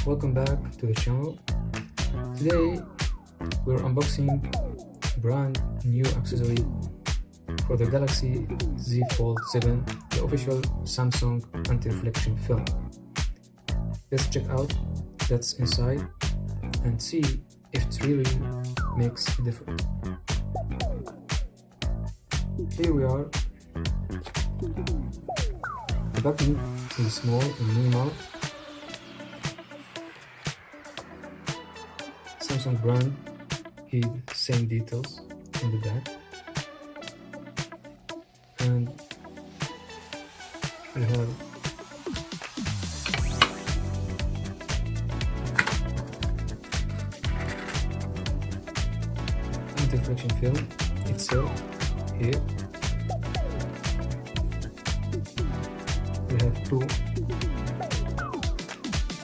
Welcome back to the channel. Today we're unboxing brand new accessory for the Galaxy Z Fold7, the official Samsung anti-reflection film. Let's check out that's inside and see if it really makes a difference. Here we are. The packaging is small and minimal. Samsung brand is same details in the back, and we have anti-reflection film itself here. We have two,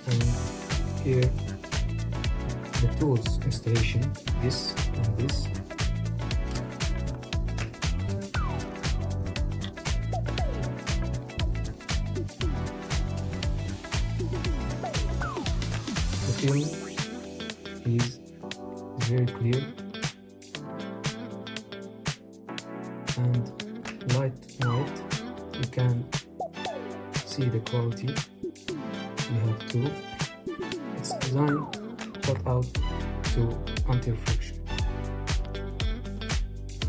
and here the tools installation, this and this. The film is very clear and light white. You can see the quality. We have two. It's designed cut out to anti-reflection.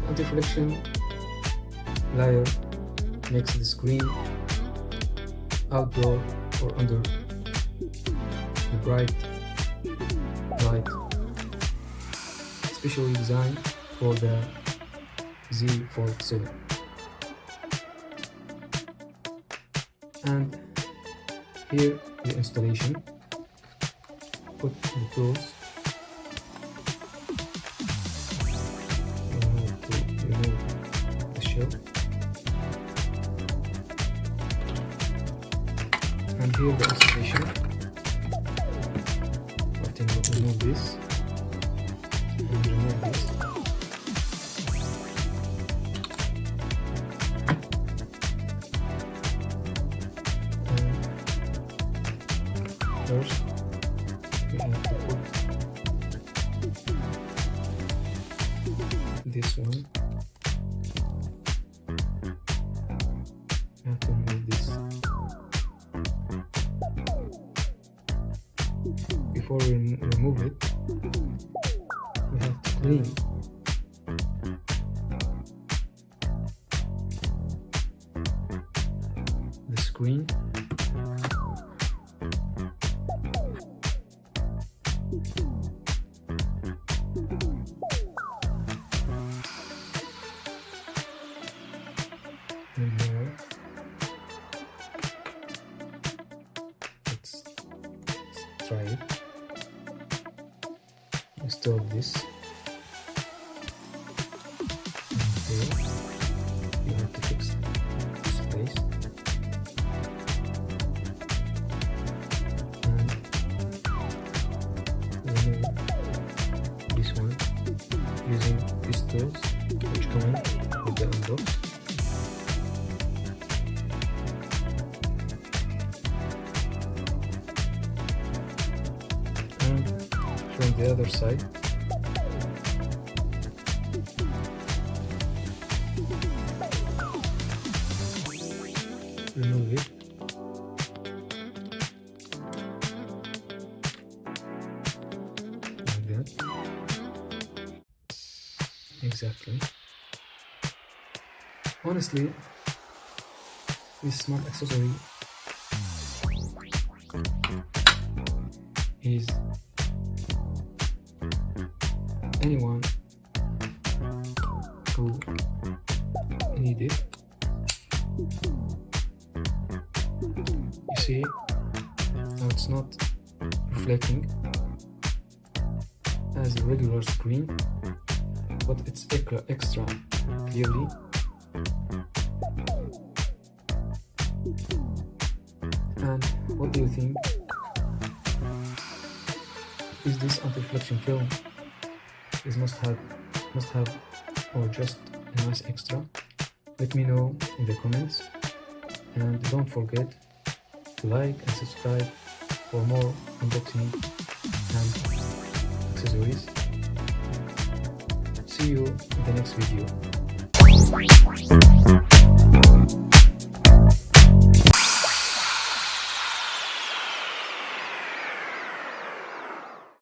Anti-reflection layer makes the screen outdoor or under the bright light, specially designed for the Z Fold7. And here the installation. Put the tools. You have to remove the shell, and here the installation. I think we'll remove this and remove this. And first, we have to put this one. We have to remove this. Before we remove it, we have to clean the screen. And now let's try it. Install this. And here you have to fix this place. And remove this one using these tools which come in with the unbox. From the other side, remove it. Like that. Exactly. Honestly, this smart accessory is anyone who need it. You see how it's not reflecting as a regular screen, but it's extra clearly. And what do you think? Is this anti-reflection film is must have or just a nice extra? Let me know in the comments, and don't forget to like and subscribe for more unboxing and accessories. See you in the next video.